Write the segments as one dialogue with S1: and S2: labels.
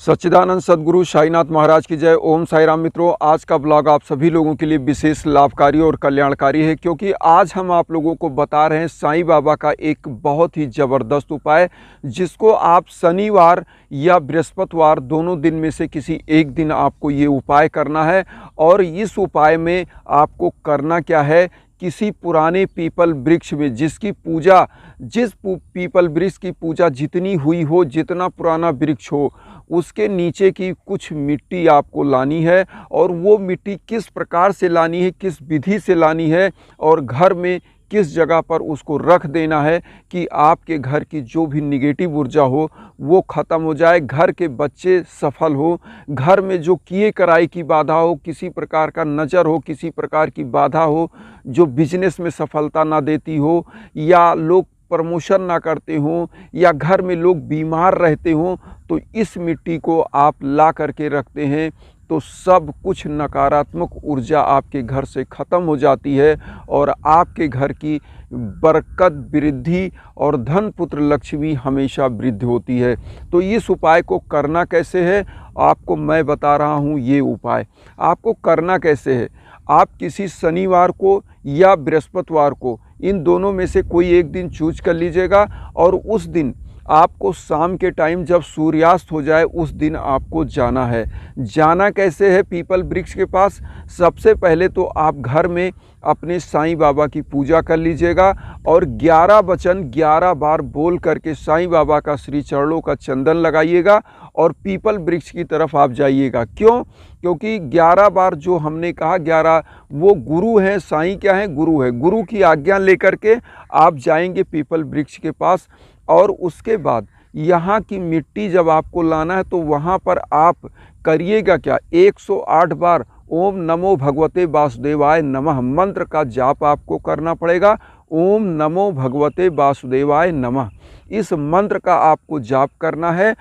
S1: सच्चिदानंद सद्गुरु साईनाथ महाराज की जय। ओम साई राम। मित्रों, आज का ब्लॉग आप सभी लोगों के लिए विशेष लाभकारी और कल्याणकारी है, क्योंकि आज हम आप लोगों को बता रहे हैं साईं बाबा का एक बहुत ही ज़बरदस्त उपाय, जिसको आप शनिवार या बृहस्पतिवार दोनों दिन में से किसी एक दिन आपको ये उपाय करना है। और इस उपाय में आपको करना क्या है, किसी पुराने पीपल वृक्ष में जिसकी पूजा, जिस पीपल वृक्ष की पूजा जितनी हुई हो, जितना पुराना वृक्ष हो, उसके नीचे की कुछ मिट्टी आपको लानी है। और वो मिट्टी किस प्रकार से लानी है, किस विधि से लानी है और घर में किस जगह पर उसको रख देना है कि आपके घर की जो भी निगेटिव ऊर्जा हो वो ख़त्म हो जाए, घर के बच्चे सफल हो, घर में जो किए कराई की बाधा हो, किसी प्रकार का नज़र हो, किसी प्रकार की बाधा हो जो बिजनेस में सफलता ना देती हो, या लोग प्रमोशन ना करते हों, या घर में लोग बीमार रहते हों, तो इस मिट्टी को आप ला करके रखते हैं तो सब कुछ नकारात्मक ऊर्जा आपके घर से ख़त्म हो जाती है और आपके घर की बरकत, वृद्धि और धन पुत्र लक्ष्मी हमेशा वृद्धि होती है। तो इस उपाय को करना कैसे है आपको मैं बता रहा हूँ। ये उपाय आपको करना कैसे है, आप किसी शनिवार को या बृहस्पतिवार को, इन दोनों में से कोई एक दिन चूज कर लीजिएगा। और उस दिन आपको शाम के टाइम जब सूर्यास्त हो जाए उस दिन आपको जाना है। जाना कैसे है पीपल वृक्ष के पास, सबसे पहले तो आप घर में अपने साईं बाबा की पूजा कर लीजिएगा और 11 वचन 11 बार बोल करके साईं बाबा का श्री चरणों का चंदन लगाइएगा और पीपल वृक्ष की तरफ आप जाइएगा। क्यों? क्योंकि 11 बार जो हमने कहा 11 वो गुरु हैं, साईं क्या है, गुरु है। गुरु की आज्ञा लेकर के आप जाएंगे पीपल वृक्ष के पास। और उसके बाद यहाँ की मिट्टी जब आपको लाना है तो वहाँ पर आप करिएगा क्या, 108 बार ओम नमो भगवते वासुदेवाय नमः मंत्र का जाप आपको करना पड़ेगा। ओम नमो भगवते वासुदेवाय नमः, इस मंत्र का आपको जाप करना है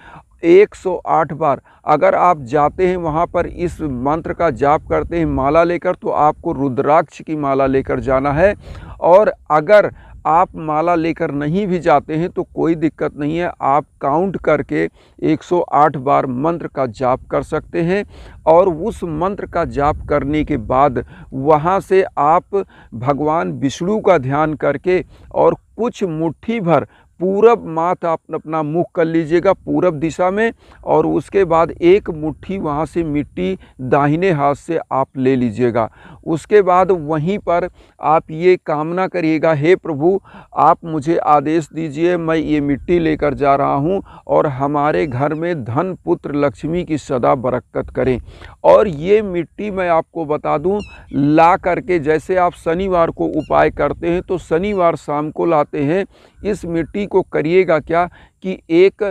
S1: 108 बार। अगर आप जाते हैं वहाँ पर इस मंत्र का जाप करते हैं माला लेकर, तो आपको रुद्राक्ष की माला लेकर जाना है। और अगर आप माला लेकर नहीं भी जाते हैं तो कोई दिक्कत नहीं है, आप काउंट करके 108 बार मंत्र का जाप कर सकते हैं। और उस मंत्र का जाप करने के बाद वहाँ से आप भगवान विष्णु का ध्यान करके और कुछ मुट्ठी भर पूरब माथ आप अपना मुख कर लीजिएगा पूरब दिशा में, और उसके बाद एक मुट्ठी वहाँ से मिट्टी दाहिने हाथ से आप ले लीजिएगा। उसके बाद वहीं पर आप ये कामना करिएगा, हे प्रभु आप मुझे आदेश दीजिए, मैं ये मिट्टी लेकर जा रहा हूँ और हमारे घर में धन पुत्र लक्ष्मी की सदा बरकत करें। और ये मिट्टी मैं आपको बता दूँ, ला करके जैसे आप शनिवार को उपाय करते हैं तो शनिवार शाम को लाते हैं, इस मिट्टी को करिएगा क्या कि एक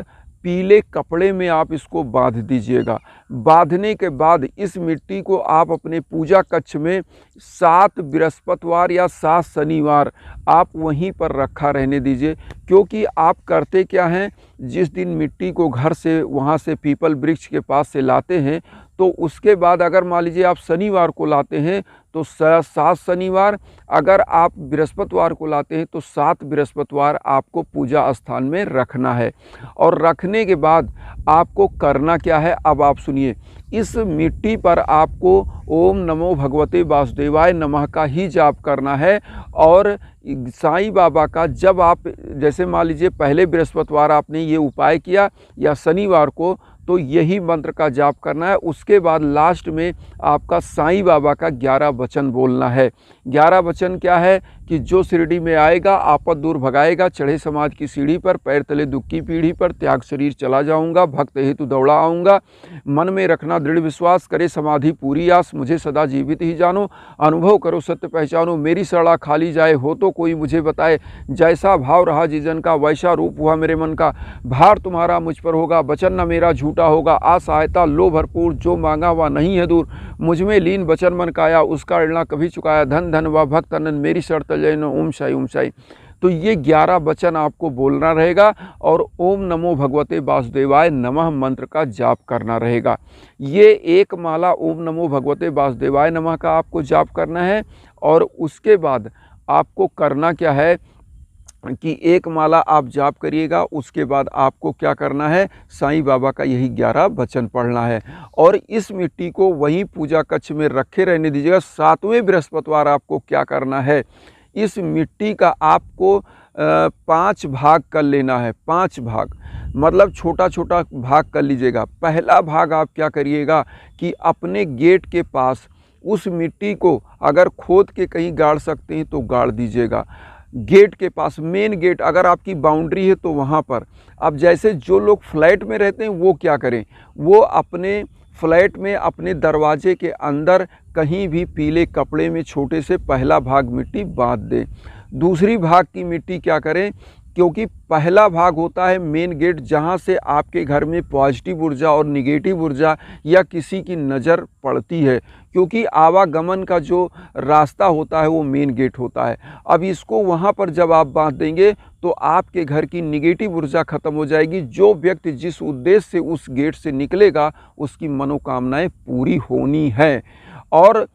S1: पीले कपड़े में आप इसको बांध दीजिएगा। बांधने के बाद इस मिट्टी को आप अपने पूजा कक्ष में 7 बृहस्पतिवार या 7 शनिवार आप वहीं पर रखा रहने दीजिए। क्योंकि आप करते क्या हैं, जिस दिन मिट्टी को घर से वहाँ से पीपल वृक्ष के पास से लाते हैं तो उसके बाद अगर मान लीजिए आप शनिवार को लाते हैं तो 7 शनिवार, अगर आप बृहस्पतिवार को लाते हैं तो 7 बृहस्पतिवार आपको पूजा स्थान में रखना है। और रखने के बाद आपको करना क्या है, अब आप सुनिए। इस मिट्टी पर आपको ओम नमो भगवते वासुदेवाय नमः का ही जाप करना है। और साईं बाबा का जब आप, जैसे मान लीजिए पहले बृहस्पतिवार आपने ये उपाय किया या शनिवार को, तो यही मंत्र का जाप करना है। उसके बाद लास्ट में आपका साईं बाबा का 11 वचन बोलना है। 11 वचन क्या है कि जो शिरडी में आएगा आपद दूर भगाएगा, चढ़े समाज की सीढ़ी पर, पैर तले दुख की पीढ़ी पर, त्याग शरीर चला जाऊंगा, भक्त हेतु दौड़ा आऊँगा, मन में रखना दृढ़ विश्वास, करे समाधि पूरी आस, मुझे सदा जीवित ही जानो, अनुभव करो सत्य पहचानो, मेरी सड़ा खाली जाए हो तो कोई मुझे बताए, जैसा भाव रहा जिजन का वैसा रूप हुआ मेरे मन का, भार तुम्हारा मुझ पर होगा, वचन न मेरा झूठा होगा, असहायता लो भरपूर, जो मांगा वह नहीं है दूर, मुझ में लीन वचन मन काया, उसका ऋण कभी चुकाया, धन धन व भक्त अनंत, मेरी शर्त जय न ओम शाई ओम शाई। तो ये 11 वचन आपको बोलना रहेगा और ओम नमो भगवते वासुदेवाय नमः मंत्र का जाप करना रहेगा। ये एक माला ओम नमो भगवते वासुदेवाय नमः का आपको जाप करना है। और उसके बाद आपको करना क्या है कि एक माला आप जाप करिएगा, उसके बाद आपको क्या करना है, साईं बाबा का यही 11 वचन पढ़ना है और इस मिट्टी को वहीं पूजा कक्ष में रखे रहने दीजिएगा। 7वें बृहस्पतिवार आपको क्या करना है, इस मिट्टी का आपको 5 भाग कर लेना है। 5 भाग मतलब छोटा छोटा भाग कर लीजिएगा। पहला भाग आप क्या करिएगा कि अपने गेट के पास उस मिट्टी को अगर खोद के कहीं गाड़ सकते हैं तो गाड़ दीजिएगा। गेट के पास, मेन गेट, अगर आपकी बाउंड्री है तो वहाँ पर। अब जैसे जो लोग फ्लैट में रहते हैं वो क्या करें, वो अपने फ्लैट में अपने दरवाजे के अंदर कहीं भी पीले कपड़े में छोटे से पहला भाग मिट्टी बांध दें। दूसरी भाग की मिट्टी क्या करें, क्योंकि पहला भाग होता है मेन गेट, जहाँ से आपके घर में पॉजिटिव ऊर्जा और निगेटिव ऊर्जा या किसी की नज़र पड़ती है, क्योंकि आवागमन का जो रास्ता होता है वो मेन गेट होता है। अब इसको वहाँ पर जब आप बांध देंगे तो आपके घर की निगेटिव ऊर्जा खत्म हो जाएगी। जो व्यक्ति जिस उद्देश्य से उस गेट से निकलेगा उसकी मनोकामनाएं पूरी होनी है। और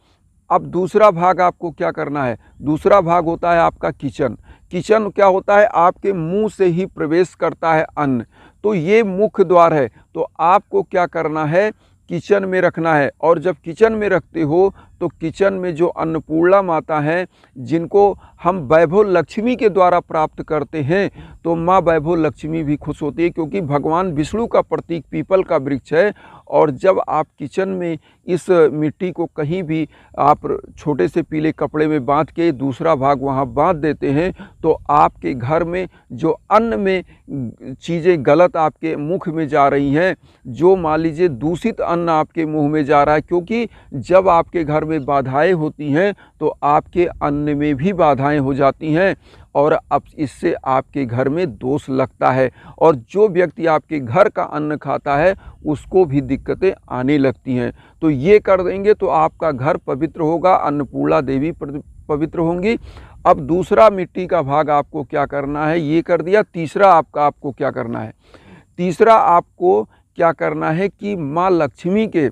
S1: अब दूसरा भाग आपको क्या करना है, दूसरा भाग होता है आपका किचन। किचन क्या होता है, आपके मुंह से ही प्रवेश करता है अन्न, तो ये मुख्य द्वार है। तो आपको क्या करना है, किचन में रखना है। और जब किचन में रखते हो तो किचन में जो अन्नपूर्णा माता हैं, जिनको हम वैभव लक्ष्मी के द्वारा प्राप्त करते हैं, तो माँ वैभव लक्ष्मी भी खुश होती है, क्योंकि भगवान विष्णु का प्रतीक पीपल का वृक्ष है। और जब आप किचन में इस मिट्टी को कहीं भी आप छोटे से पीले कपड़े में बांध के दूसरा भाग वहाँ बांध देते हैं, तो आपके घर में जो अन्न में चीज़ें गलत आपके मुख में जा रही हैं, जो मान लीजिए दूषित अन्न आपके मुंह में जा रहा है, क्योंकि जब आपके घर में बाधाएं होती हैं तो आपके अन्न में भी बाधाएं हो जाती हैं और अब इससे आपके घर में दोष लगता है। और जो व्यक्ति आपके घर का अन्न खाता है उसको भी दिक्कतें आने लगती हैं। तो ये कर देंगे तो आपका घर पवित्र होगा, अन्नपूर्णा देवी पवित्र होंगी। अब दूसरा मिट्टी का भाग आपको क्या करना है, ये कर दिया। तीसरा आपको क्या करना है, तीसरा आपको क्या करना है कि माँ लक्ष्मी के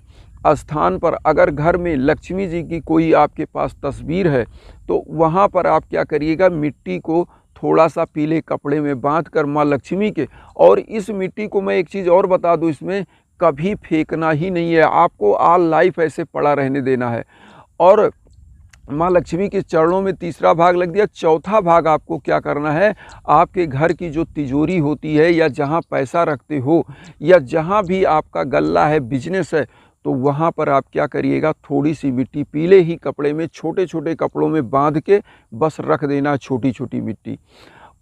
S1: स्थान पर, अगर घर में लक्ष्मी जी की कोई आपके पास तस्वीर है तो वहाँ पर आप क्या करिएगा, मिट्टी को थोड़ा सा पीले कपड़े में बांध कर माँ लक्ष्मी के, और इस मिट्टी को मैं एक चीज़ और बता दूँ, इसमें कभी फेंकना ही नहीं है, आपको ऑल लाइफ ऐसे पड़ा रहने देना है। और माँ लक्ष्मी के चरणों में तीसरा भाग लग दिया। चौथा भाग आपको क्या करना है, आपके घर की जो तिजोरी होती है या जहाँ पैसा रखते हो या जहाँ भी आपका गल्ला है, बिजनेस है, तो वहाँ पर आप क्या करिएगा, थोड़ी सी मिट्टी पीले ही कपड़े में छोटे छोटे कपड़ों में बांध के बस रख देना, छोटी छोटी मिट्टी।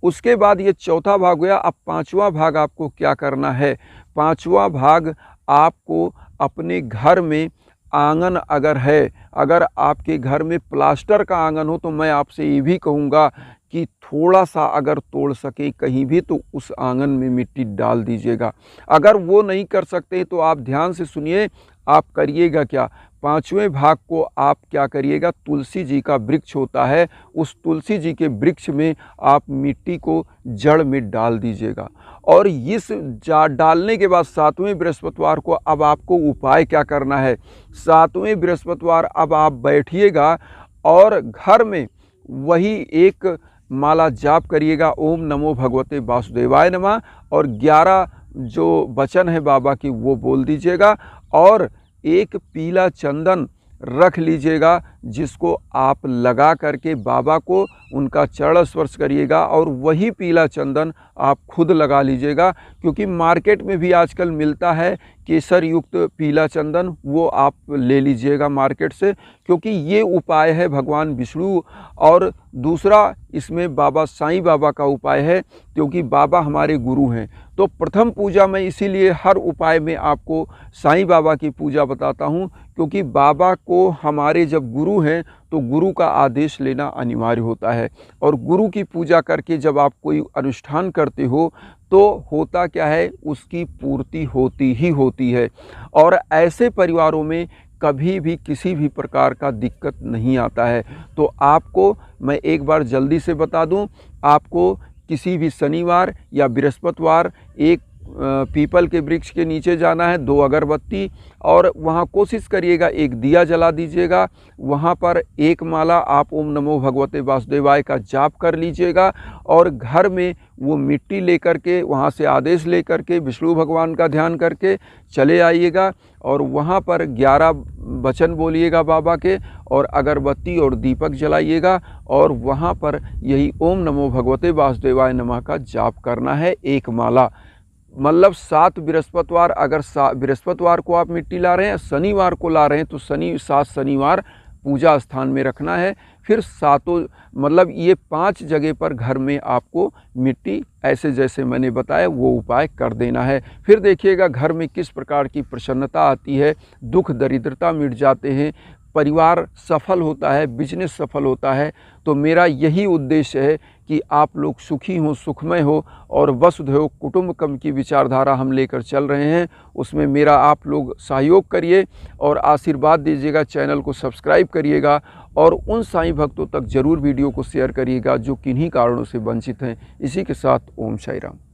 S1: उसके बाद ये चौथा भाग गया। अब पांचवा भाग आपको क्या करना है, पांचवा भाग आपको अपने घर में आंगन अगर है, अगर आपके घर में प्लास्टर का आंगन हो, तो मैं आपसे ये भी कहूँगा कि थोड़ा सा अगर तोड़ सके कहीं भी तो उस आंगन में मिट्टी डाल दीजिएगा। अगर वो नहीं कर सकते तो आप ध्यान से सुनिए, आप करिएगा क्या, पांचवें भाग को आप क्या करिएगा, तुलसी जी का वृक्ष होता है, उस तुलसी जी के वृक्ष में आप मिट्टी को जड़ में डाल दीजिएगा। और इस डालने के बाद 7वें बृहस्पतिवार को अब आपको उपाय क्या करना है, 7वें बृहस्पतिवार अब आप बैठिएगा और घर में वही एक माला जाप करिएगा, ओम नमो भगवते वासुदेवाय नमः, और 11 जो वचन है बाबा की वो बोल दीजिएगा। और एक पीला चंदन रख लीजिएगा, जिसको आप लगा करके बाबा को उनका चरण स्पर्श करिएगा, और वही पीला चंदन आप खुद लगा लीजिएगा, क्योंकि मार्केट में भी आजकल मिलता है केसर युक्त पीला चंदन, वो आप ले लीजिएगा मार्केट से, क्योंकि ये उपाय है भगवान विष्णु। और दूसरा इसमें बाबा साईं बाबा का उपाय है, क्योंकि बाबा हमारे गुरु हैं। तो प्रथम पूजा मैं इसीलिए हर उपाय में आपको साईं बाबा की पूजा बताता हूँ, क्योंकि बाबा को हमारे जब गुरु हैं तो गुरु का आदेश लेना अनिवार्य होता है। और गुरु की पूजा करके जब आप कोई अनुष्ठान करते हो तो होता क्या है, उसकी पूर्ति होती ही होती है। और ऐसे परिवारों में कभी भी किसी भी प्रकार का दिक्कत नहीं आता है। तो आपको मैं एक बार जल्दी से बता दूं, आपको किसी भी शनिवार या बृहस्पतिवार एक पीपल के वृक्ष के नीचे जाना है, 2 अगरबत्ती, और वहाँ कोशिश करिएगा एक दिया जला दीजिएगा। वहाँ पर एक माला आप ओम नमो भगवते वासुदेवाय का जाप कर लीजिएगा और घर में वो मिट्टी लेकर के, वहाँ से आदेश लेकर के विष्णु भगवान का ध्यान करके चले आइएगा और वहाँ पर 11 वचन बोलिएगा बाबा के, और अगरबत्ती और दीपक जलाइएगा और वहाँ पर यही ओम नमो भगवते वासुदेवाय नमः का जाप करना है, एक माला। मतलब 7 बृहस्पतिवार, अगर बृहस्पतिवार को आप मिट्टी ला रहे हैं, शनिवार को ला रहे हैं, तो 7 शनिवार पूजा स्थान में रखना है। फिर 7 मतलब ये 5 जगह पर घर में आपको मिट्टी ऐसे जैसे मैंने बताया वो उपाय कर देना है। फिर देखिएगा घर में किस प्रकार की प्रसन्नता आती है, दुख दरिद्रता मिट जाते हैं, परिवार सफल होता है, बिजनेस सफल होता है। तो मेरा यही उद्देश्य है कि आप लोग सुखी हों, सुखमय हो, और वसुधैव कुटुंबकम की विचारधारा हम लेकर चल रहे हैं। उसमें मेरा आप लोग सहयोग करिए और आशीर्वाद दीजिएगा, चैनल को सब्सक्राइब करिएगा और उन साईं भक्तों तक ज़रूर वीडियो को शेयर करिएगा जो किन्हीं कारणों से वंचित हैं। इसी के साथ ओम साई राम।